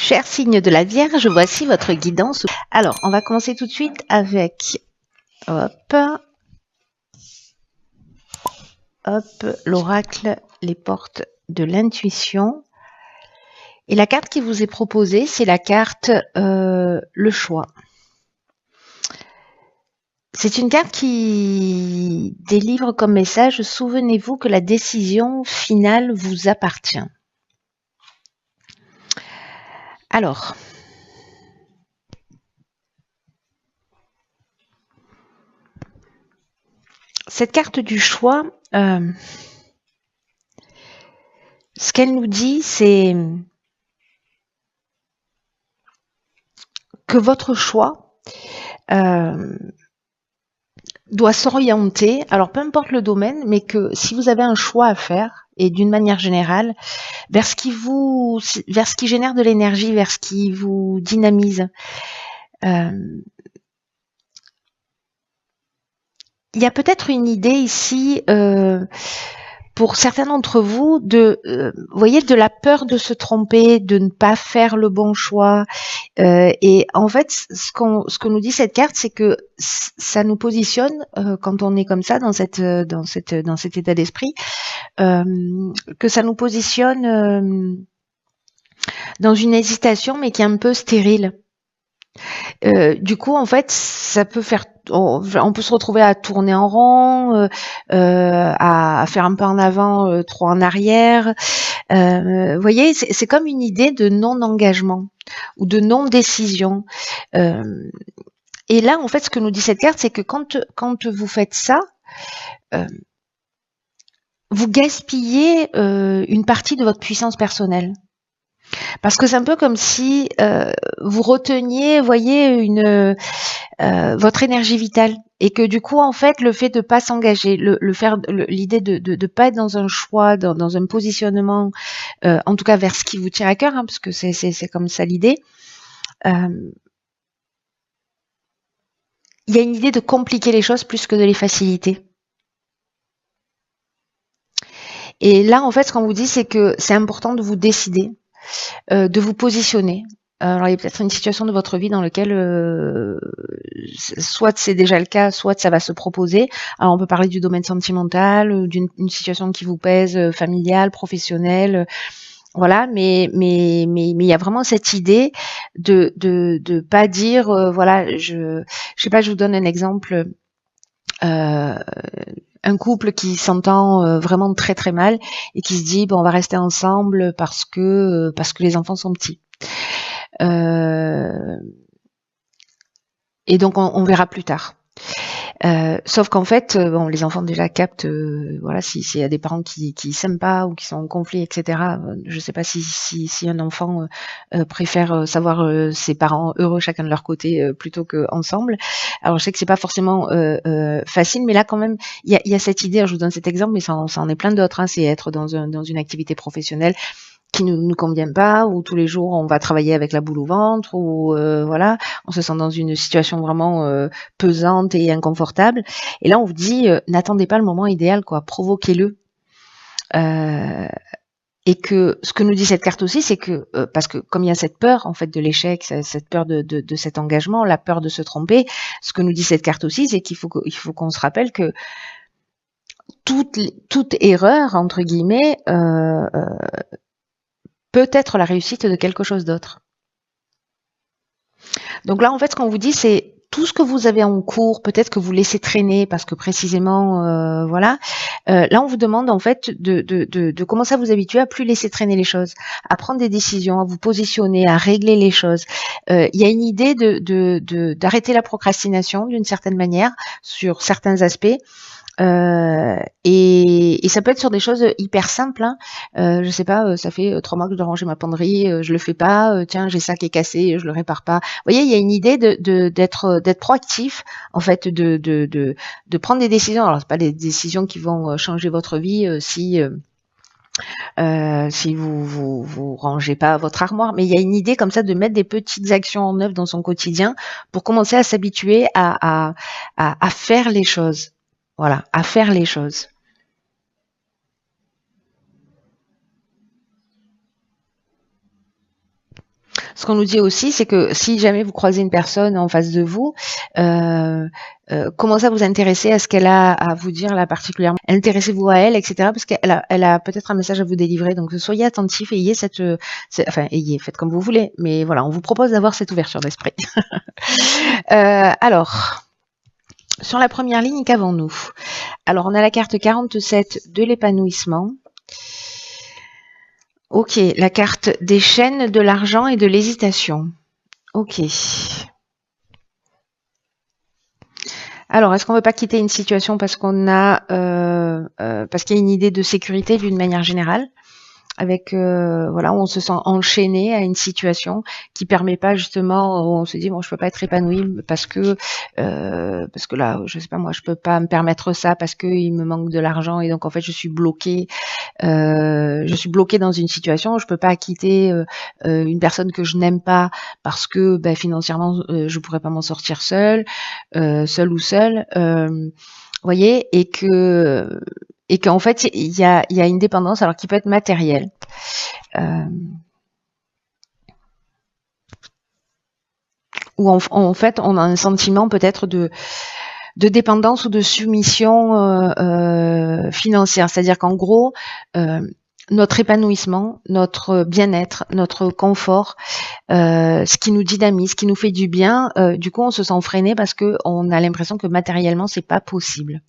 Cher signe de la Vierge, voici votre guidance. Alors, on va commencer tout de suite avec l'oracle, les portes de l'intuition. Et la carte qui vous est proposée, c'est la carte le choix. C'est une carte qui délivre comme message: souvenez-vous que la décision finale vous appartient. Alors, cette carte du choix, ce qu'elle nous dit, c'est que votre choix doit s'orienter, alors peu importe le domaine, mais que si vous avez un choix à faire, et d'une manière générale, vers ce qui génère de l'énergie, vers ce qui vous dynamise. Il y a peut-être une idée ici, pour certains d'entre vous, voyez, de la peur de se tromper, de ne pas faire le bon choix. Et en fait, ce que nous dit cette carte, c'est que ça nous positionne, quand on est comme ça, dans cet état d'esprit, que ça nous positionne dans une hésitation, mais qui est un peu stérile. Du coup, en fait, ça peut faire, on peut se retrouver à tourner en rond, à faire un pas en avant, trop en arrière. Vous voyez, c'est comme une idée de non-engagement ou de non-décision. Et là, en fait, ce que nous dit cette carte, c'est que quand vous faites ça, vous gaspillez une partie de votre puissance personnelle. Parce que c'est un peu comme si vous reteniez, voyez, votre énergie vitale, et que du coup, en fait, le fait de pas s'engager, l'idée de pas être dans un choix, dans un positionnement, en tout cas vers ce qui vous tient à cœur, parce que c'est comme ça l'idée. Il y a une idée de compliquer les choses plus que de les faciliter. Et là, en fait, ce qu'on vous dit, c'est que c'est important de vous décider, de vous positionner. Alors, il y a peut-être une situation de votre vie dans laquelle soit c'est déjà le cas, soit ça va se proposer. Alors, on peut parler du domaine sentimental, d'une situation qui vous pèse, familiale, professionnelle, voilà. Mais il y a vraiment cette idée de pas dire, voilà, je sais pas, je vous donne un exemple. Un couple qui s'entend vraiment très très mal et qui se dit bon, on va rester ensemble parce que les enfants sont petits. Et donc on verra plus tard. Sauf qu'en fait, bon, les enfants déjà captent, voilà, s'il y a des parents qui s'aiment pas ou qui sont en conflit, etc. Je sais pas si un enfant préfère savoir ses parents heureux chacun de leur côté plutôt que ensemble. Alors je sais que c'est pas forcément facile, mais là quand même, il y a cette idée. Alors, je vous donne cet exemple, mais ça en est plein d'autres. C'est être dans une activité professionnelle qui nous convient pas, où tous les jours on va travailler avec la boule au ventre, ou voilà, on se sent dans une situation vraiment pesante et inconfortable. Et là on vous dit n'attendez pas le moment idéal, quoi, provoquez-le. Et que ce que nous dit cette carte aussi, c'est que parce que comme il y a cette peur en fait de l'échec, cette peur de cet engagement, la peur de se tromper, ce que nous dit cette carte aussi, c'est qu'il faut qu'on se rappelle que toute erreur entre guillemets peut être la réussite de quelque chose d'autre. Donc là, en fait, ce qu'on vous dit, c'est tout ce que vous avez en cours, peut-être que vous laissez traîner parce que précisément, voilà. Là, on vous demande en fait de commencer à vous habituer à plus laisser traîner les choses, à prendre des décisions, à vous positionner, à régler les choses. Il y a une idée d'arrêter la procrastination d'une certaine manière sur certains aspects. Et ça peut être sur des choses hyper simples. Je sais pas, ça fait 3 mois que je dois ranger ma penderie, je le fais pas. Tiens, j'ai ça qui est cassé, je le répare pas. Vous voyez, il y a une idée d'être proactif, en fait, de prendre des décisions. Alors c'est pas des décisions qui vont changer votre vie si vous rangez pas votre armoire, mais il y a une idée comme ça de mettre des petites actions en œuvre dans son quotidien pour commencer à s'habituer à faire les choses. Voilà, à faire les choses. ce qu'on nous dit aussi, c'est que si jamais vous croisez une personne en face de vous, commencez à vous intéresser à ce qu'elle a à vous dire là particulièrement. Intéressez-vous à elle, etc. Parce qu'elle a peut-être un message à vous délivrer. Donc soyez attentifs, ayez faites comme vous voulez. Mais voilà, on vous propose d'avoir cette ouverture d'esprit. Alors, sur la première ligne, qu'avons-nous? Alors, on a la carte 47 de l'épanouissement. Ok, la carte des chaînes, de l'argent et de l'hésitation. Ok. Alors, est-ce qu'on ne veut pas quitter une situation parce qu'on a, parce qu'il y a une idée de sécurité d'une manière générale, avec voilà, où on se sent enchaîné à une situation qui permet pas justement, où on se dit bon, je peux pas être épanoui parce que là, je sais pas moi, je peux pas me permettre ça parce que il me manque de l'argent et donc en fait je suis bloquée dans une situation, je peux pas quitter une personne que je n'aime pas parce que financièrement je pourrais pas m'en sortir seule ou seule, voyez, et qu'en fait il y a une dépendance alors qui peut être matérielle. Où en fait on a un sentiment peut-être de dépendance ou de soumission financière, c'est-à-dire qu'en gros notre épanouissement, notre bien-être, notre confort, ce qui nous dynamise, ce qui nous fait du bien, du coup on se sent freiné parce que on a l'impression que matériellement c'est pas possible.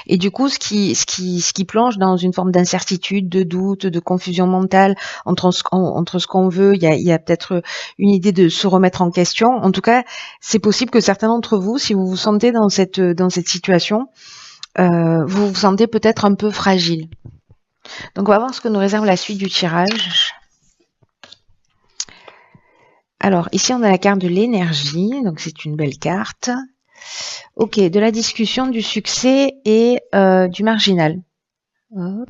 Et du coup, ce qui plonge dans une forme d'incertitude, de doute, de confusion mentale entre ce qu'on veut. Il y a peut-être une idée de se remettre en question. En tout cas, c'est possible que certains d'entre vous, si vous vous sentez dans cette situation, vous vous sentez peut-être un peu fragile. Donc, on va voir ce que nous réserve la suite du tirage. Alors, ici, on a la carte de l'énergie. Donc, c'est une belle carte. Ok, de la discussion, du succès et du marginal. Hop.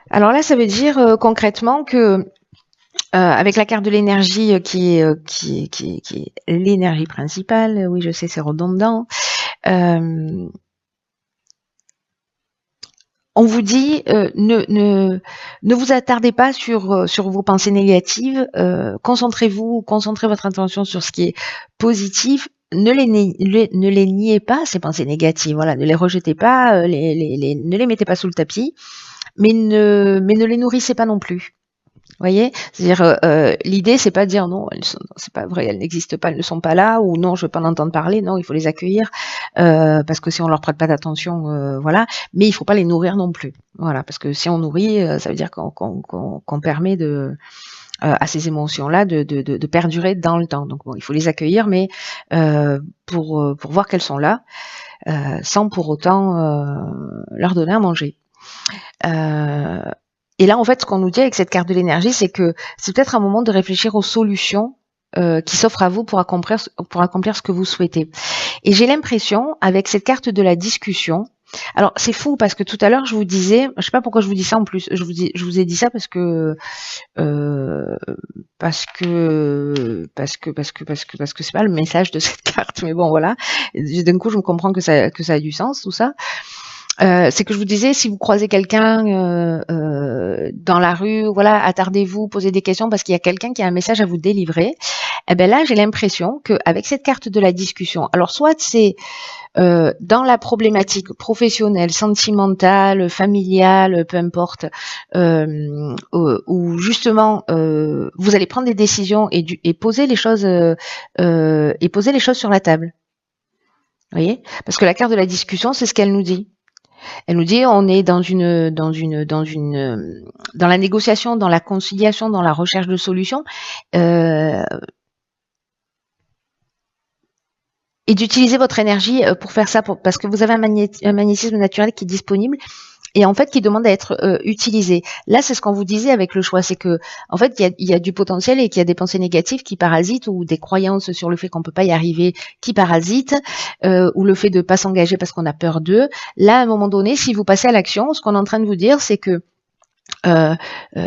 Alors là, ça veut dire concrètement que avec la carte de l'énergie qui est l'énergie principale, oui, je sais, c'est redondant. On vous dit ne vous attardez pas sur vos pensées négatives. Concentrez votre attention sur ce qui est positif. Ne les niez pas, ces pensées négatives. Voilà, ne les rejetez pas, ne les mettez pas sous le tapis, mais ne les nourrissez pas non plus. Voyez, c'est-à-dire l'idée c'est pas de dire non, c'est pas vrai, elles n'existent pas, elles ne sont pas là, ou non, je veux pas en entendre parler. Non, il faut les accueillir parce que si on leur prête pas d'attention, voilà. Mais il faut pas les nourrir non plus. Voilà, parce que si on nourrit, ça veut dire qu'on permet à ces émotions-là de perdurer dans le temps. Donc bon, il faut les accueillir, mais pour voir qu'elles sont là, sans pour autant leur donner à manger. Et là, en fait, ce qu'on nous dit avec cette carte de l'énergie, c'est que c'est peut-être un moment de réfléchir aux solutions qui s'offrent à vous pour accomplir ce que vous souhaitez. Et j'ai l'impression, avec cette carte de la discussion, alors c'est fou parce que tout à l'heure je vous disais, je sais pas pourquoi je vous dis ça en plus, je vous ai dit ça parce que c'est pas le message de cette carte, mais bon voilà. D'un coup, je me comprends que ça a du sens tout ça. C'est que je vous disais, si vous croisez quelqu'un dans la rue, voilà, attardez-vous, posez des questions parce qu'il y a quelqu'un qui a un message à vous délivrer. Et ben là, j'ai l'impression qu'avec cette carte de la discussion, alors soit c'est dans la problématique professionnelle, sentimentale, familiale, peu importe, où justement vous allez prendre des décisions et poser les choses sur la table. Vous voyez, parce que la carte de la discussion, c'est ce qu'elle nous dit. Elle nous dit on est dans la négociation, dans la conciliation, dans la recherche de solutions, et d'utiliser votre énergie pour faire ça, parce que vous avez un magnétisme naturel qui est disponible et en fait qui demande à être utilisé. Là, c'est ce qu'on vous disait avec le choix, c'est que en fait il y a du potentiel et qu'il y a des pensées négatives qui parasitent ou des croyances sur le fait qu'on peut pas y arriver qui parasitent, ou le fait de pas s'engager parce qu'on a peur d'eux. Là, à un moment donné, si vous passez à l'action, ce qu'on est en train de vous dire, c'est que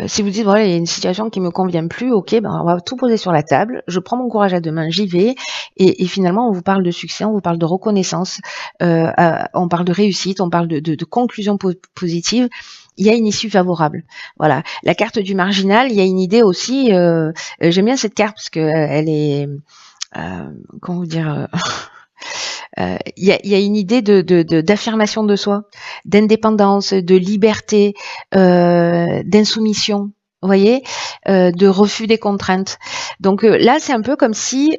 si vous dites voilà, il y a une situation qui me convient plus, ok, on va tout poser sur la table, je prends mon courage à deux mains, j'y vais, et finalement on vous parle de succès, on vous parle de reconnaissance, on parle de réussite, on parle de conclusion positive, il y a une issue favorable. Voilà. La carte du marginal, il y a une idée aussi. J'aime bien cette carte parce que elle est, comment vous dire. Il y a une idée d'affirmation de soi, d'indépendance, de liberté, d'insoumission, vous voyez, de refus des contraintes. Donc là, c'est un peu comme si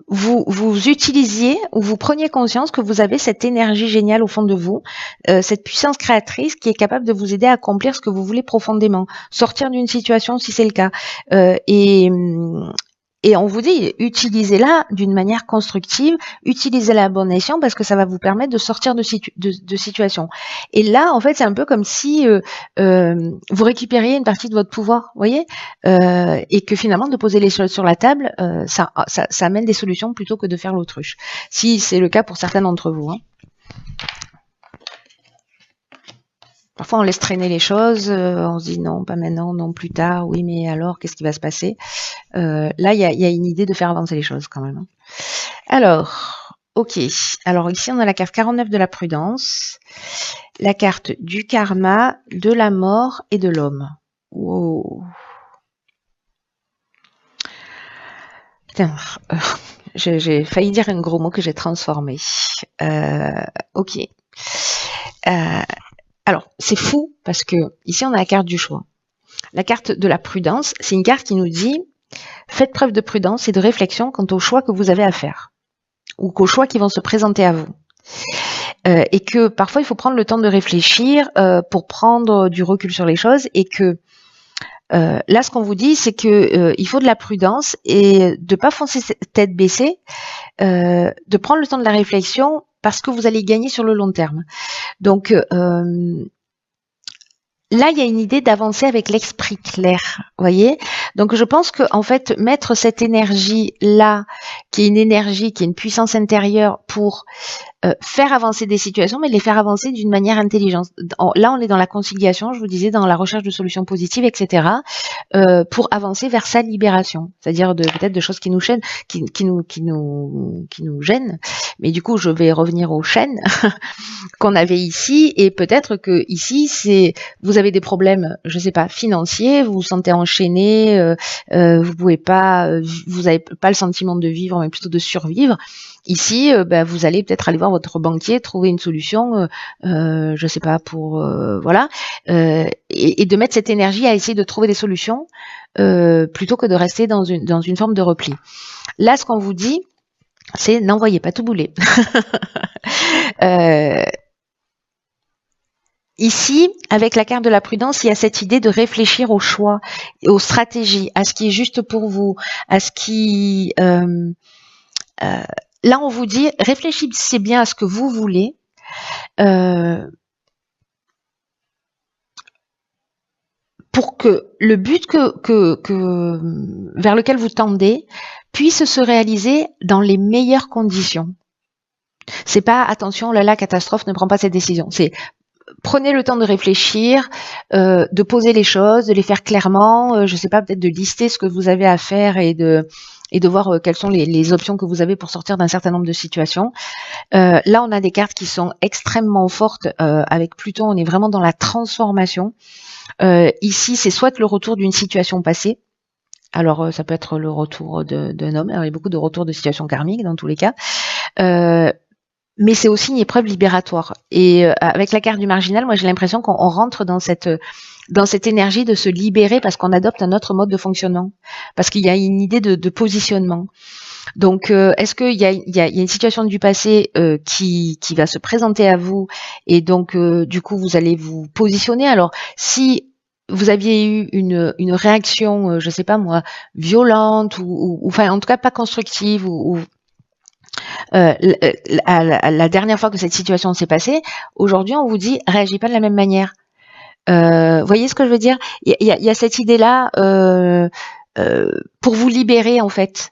vous utilisiez ou vous preniez conscience que vous avez cette énergie géniale au fond de vous, cette puissance créatrice qui est capable de vous aider à accomplir ce que vous voulez profondément, sortir d'une situation si c'est le cas. Et on vous dit, utilisez-la d'une manière constructive, utilisez-la à bon escient parce que ça va vous permettre de sortir de situations. Et là, en fait, c'est un peu comme si vous récupériez une partie de votre pouvoir, vous voyez, et que finalement, de poser les choses sur la table, ça amène des solutions plutôt que de faire l'autruche. Si c'est le cas pour certains d'entre vous. Hein. Parfois, on laisse traîner les choses, on se dit non, pas maintenant, non, plus tard, oui, mais alors, qu'est-ce qui va se passer? Là, il y a une idée de faire avancer les choses quand même. Hein. Alors, ok. Alors ici, on a la carte 49 de la prudence, la carte du karma, de la mort et de l'homme. Wow. Putain, j'ai failli dire un gros mot que j'ai transformé. Ok. Alors, c'est fou parce que ici, on a la carte du choix. La carte de la prudence, c'est une carte qui nous dit faites preuve de prudence et de réflexion quant aux choix que vous avez à faire ou qu'aux choix qui vont se présenter à vous. Et que parfois, il faut prendre le temps de réfléchir pour prendre du recul sur les choses et que là, ce qu'on vous dit, c'est que il faut de la prudence et de pas foncer tête baissée, de prendre le temps de la réflexion parce que vous allez gagner sur le long terme. Donc là, il y a une idée d'avancer avec l'esprit clair, voyez. Donc, je pense que en fait, mettre cette énergie-là, qui est une énergie, qui est une puissance intérieure pour faire avancer des situations, mais les faire avancer d'une manière intelligente. Là, on est dans la conciliation, je vous disais, dans la recherche de solutions positives, etc., pour avancer vers sa libération, c'est-à-dire peut-être de choses qui nous gênent, qui nous gênent. Mais du coup, je vais revenir aux chaînes qu'on avait ici, et peut-être que ici, vous avez des problèmes, je sais pas, financiers, vous vous sentez enchaîné, vous pouvez pas, vous avez pas le sentiment de vivre, mais plutôt de survivre. Ici, vous allez peut-être aller voir votre banquier, trouver une solution, je sais pas, pour voilà, et de mettre cette énergie à essayer de trouver des solutions plutôt que de rester dans une forme de repli. Là, ce qu'on vous dit, c'est n'envoyez pas tout bouler. Ici, avec la carte de la prudence, il y a cette idée de réfléchir aux choix, aux stratégies, à ce qui est juste pour vous, à ce qui là, on vous dit, réfléchissez bien à ce que vous voulez. Pour que le but vers lequel vous tendez puisse se réaliser dans les meilleures conditions. C'est pas attention, là, catastrophe, ne prends pas cette décision. C'est prenez le temps de réfléchir, de poser les choses, de les faire clairement. Je sais pas, peut-être de lister ce que vous avez à faire et de voir quelles sont les options que vous avez pour sortir d'un certain nombre de situations. Là, on a des cartes qui sont extrêmement fortes. Avec Pluton, on est vraiment dans la transformation. Ici, c'est soit le retour d'une situation passée. Alors, ça peut être le retour d'un homme. Alors, il y a beaucoup de retours de situations karmiques dans tous les cas. Mais c'est aussi une épreuve libératoire. Et avec la carte du marginal, moi, j'ai l'impression qu'on rentre dans cette énergie de se libérer parce qu'on adopte un autre mode de fonctionnement, parce qu'il y a une idée de positionnement. Donc, est-ce qu'il y a une situation du passé qui va se présenter à vous et donc du coup vous allez vous positionner. Alors, si vous aviez eu une réaction, je sais pas moi, violente ou enfin en tout cas pas constructive ou la dernière fois que cette situation s'est passée, aujourd'hui on vous dit réagis pas de la même manière. Voyez ce que je veux dire? Il y a cette idée-là pour vous libérer en fait.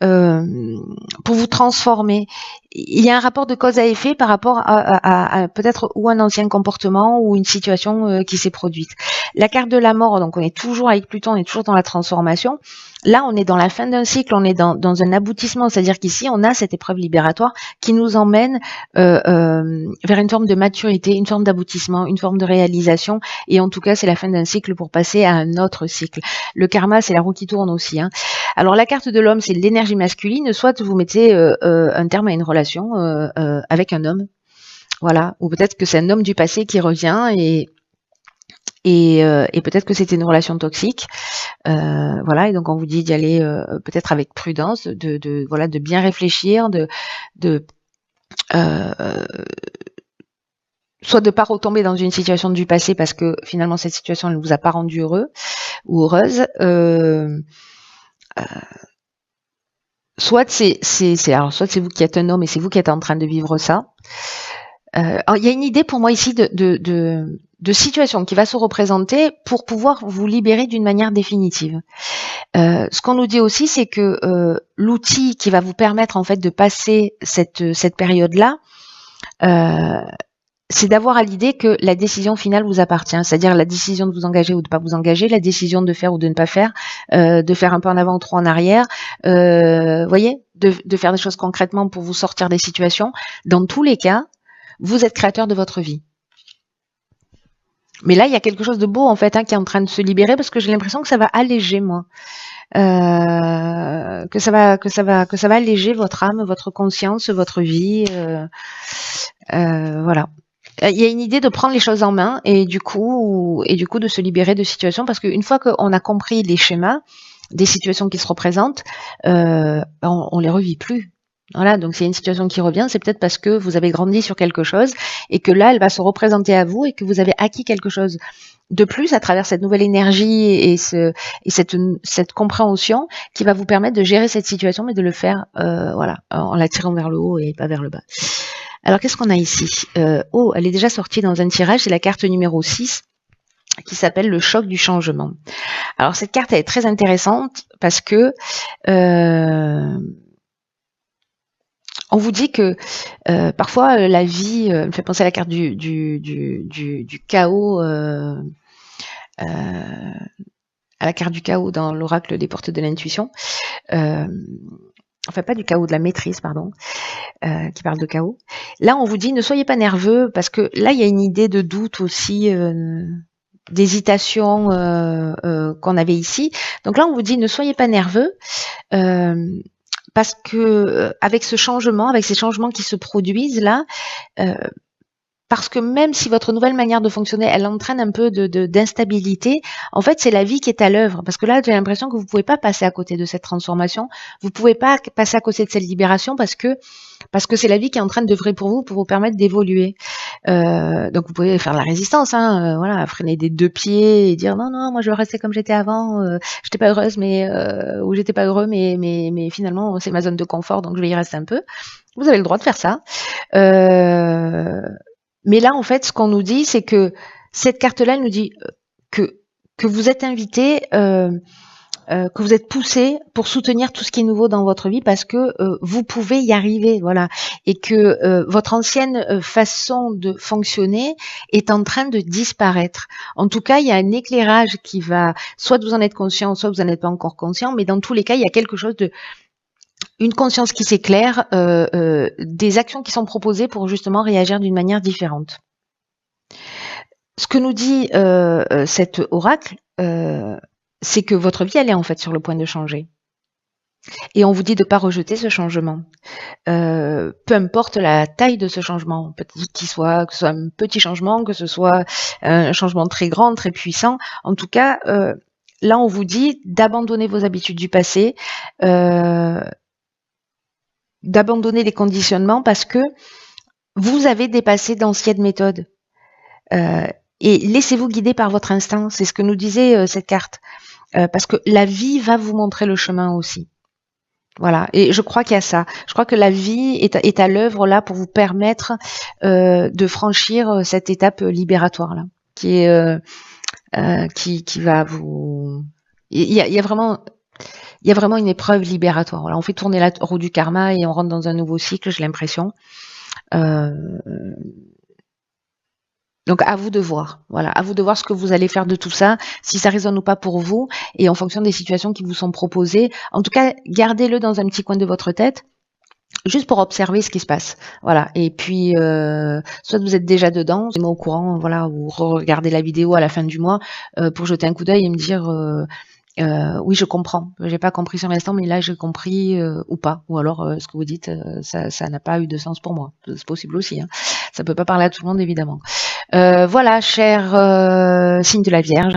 pour vous transformer. Il y a un rapport de cause à effet par rapport à peut-être ou un ancien comportement ou une situation qui s'est produite. La carte de la mort, donc on est toujours avec Pluton, on est toujours dans la transformation. Là, on est dans la fin d'un cycle, on est dans un aboutissement, c'est-à-dire qu'ici, on a cette épreuve libératoire qui nous emmène vers une forme de maturité, une forme d'aboutissement, une forme de réalisation, et en tout cas, c'est la fin d'un cycle pour passer à un autre cycle. Le karma, c'est la roue qui tourne aussi. Alors, la carte de l'homme, c'est l'énergie masculine, soit vous mettez un terme à une relation avec un homme, voilà, ou peut-être que c'est un homme du passé qui revient et peut-être que c'était une relation toxique, voilà, et donc on vous dit d'y aller peut-être avec prudence, de bien réfléchir, soit de pas retomber dans une situation du passé parce que finalement cette situation ne vous a pas rendu heureux ou heureuse, soit c'est vous qui êtes un homme et c'est vous qui êtes en train de vivre ça. Il y a une idée pour moi ici de situation qui va se représenter pour pouvoir vous libérer d'une manière définitive. Ce qu'on nous dit aussi, c'est que l'outil qui va vous permettre en fait de passer cette période-là, c'est d'avoir à l'idée que la décision finale vous appartient, c'est-à-dire la décision de vous engager ou de ne pas vous engager, la décision de faire ou de ne pas faire, de faire un peu en avant ou trop en arrière, voyez, de faire des choses concrètement pour vous sortir des situations. Dans tous les cas, vous êtes créateur de votre vie. Mais là, il y a quelque chose de beau en fait qui est en train de se libérer parce que j'ai l'impression que ça va alléger moi. Que ça va alléger votre âme, votre conscience, votre vie, voilà. Il y a une idée de prendre les choses en main et du coup de se libérer de situations parce qu'une fois qu'on a compris les schémas des situations qui se représentent, on les revit plus. Voilà, donc s'il y a une situation qui revient, c'est peut-être parce que vous avez grandi sur quelque chose et que là, elle va se représenter à vous et que vous avez acquis quelque chose de plus à travers cette nouvelle énergie et cette compréhension qui va vous permettre de gérer cette situation, mais de le faire voilà, en la tirant vers le haut et pas vers le bas. Alors, qu'est-ce qu'on a ici? Elle est déjà sortie dans un tirage, c'est la carte numéro 6 qui s'appelle le choc du changement. Alors, cette carte, elle est très intéressante parce que on vous dit que parfois la vie me fait penser à la carte du chaos, à la carte du chaos dans l'oracle des portes de l'intuition. Enfin, pas du chaos, de la maîtrise, pardon, qui parle de chaos. Là, on vous dit, ne soyez pas nerveux, parce que là, il y a une idée de doute aussi, d'hésitation qu'on avait ici. Donc là, on vous dit, ne soyez pas nerveux, parce que avec ce changement, avec ces changements qui se produisent là, parce que même si votre nouvelle manière de fonctionner, elle entraîne un peu d'instabilité, en fait, c'est la vie qui est à l'œuvre. Parce que là, j'ai l'impression que vous pouvez pas passer à côté de cette transformation. Vous pouvez pas passer à côté de cette libération parce que c'est la vie qui est en train d'œuvrer pour vous permettre d'évoluer. Donc, vous pouvez faire la résistance, voilà, freiner des deux pieds et dire non, moi, je veux rester comme j'étais avant. J'étais pas heureuse, ou j'étais pas heureux, mais finalement, c'est ma zone de confort, donc je vais y rester un peu. Vous avez le droit de faire ça. Mais là, en fait, ce qu'on nous dit, c'est que cette carte-là, elle nous dit que vous êtes invité, que vous êtes poussé pour soutenir tout ce qui est nouveau dans votre vie parce que vous pouvez y arriver, voilà, et que votre ancienne façon de fonctionner est en train de disparaître. En tout cas, il y a un éclairage qui va, soit vous en êtes conscient, soit vous n'en êtes pas encore conscient, mais dans tous les cas, il y a quelque chose une conscience qui s'éclaire, des actions qui sont proposées pour justement réagir d'une manière différente. Ce que nous dit cet oracle, c'est que votre vie, elle est en fait sur le point de changer. Et on vous dit de ne pas rejeter ce changement. Peu importe la taille de ce changement, que ce soit un petit changement, que ce soit un changement très grand, très puissant. En tout cas, là, on vous dit d'abandonner vos habitudes du passé, d'abandonner les conditionnements parce que vous avez dépassé d'anciennes méthodes. Et laissez-vous guider par votre instinct, c'est ce que nous disait cette carte. Parce que la vie va vous montrer le chemin aussi. Voilà, et je crois qu'il y a ça. Je crois que la vie est à l'œuvre là pour vous permettre de franchir cette étape libératoire là, qui va vous... Il y a vraiment... il y a vraiment une épreuve libératoire. Voilà, on fait tourner la roue du karma et on rentre dans un nouveau cycle, j'ai l'impression. Donc à vous de voir, voilà, à vous de voir ce que vous allez faire de tout ça, si ça résonne ou pas pour vous, et en fonction des situations qui vous sont proposées. En tout cas, gardez-le dans un petit coin de votre tête, juste pour observer ce qui se passe. Voilà. Et puis, soit vous êtes déjà dedans, vous êtes au courant, voilà, ou regardez la vidéo à la fin du mois pour jeter un coup d'œil et me dire. Oui, je comprends. J'ai pas compris sur l'instant, mais là j'ai compris ou pas. Ou alors ce que vous dites, ça n'a pas eu de sens pour moi. C'est possible aussi. Hein. Ça peut pas parler à tout le monde évidemment. Voilà, cher signe de la Vierge.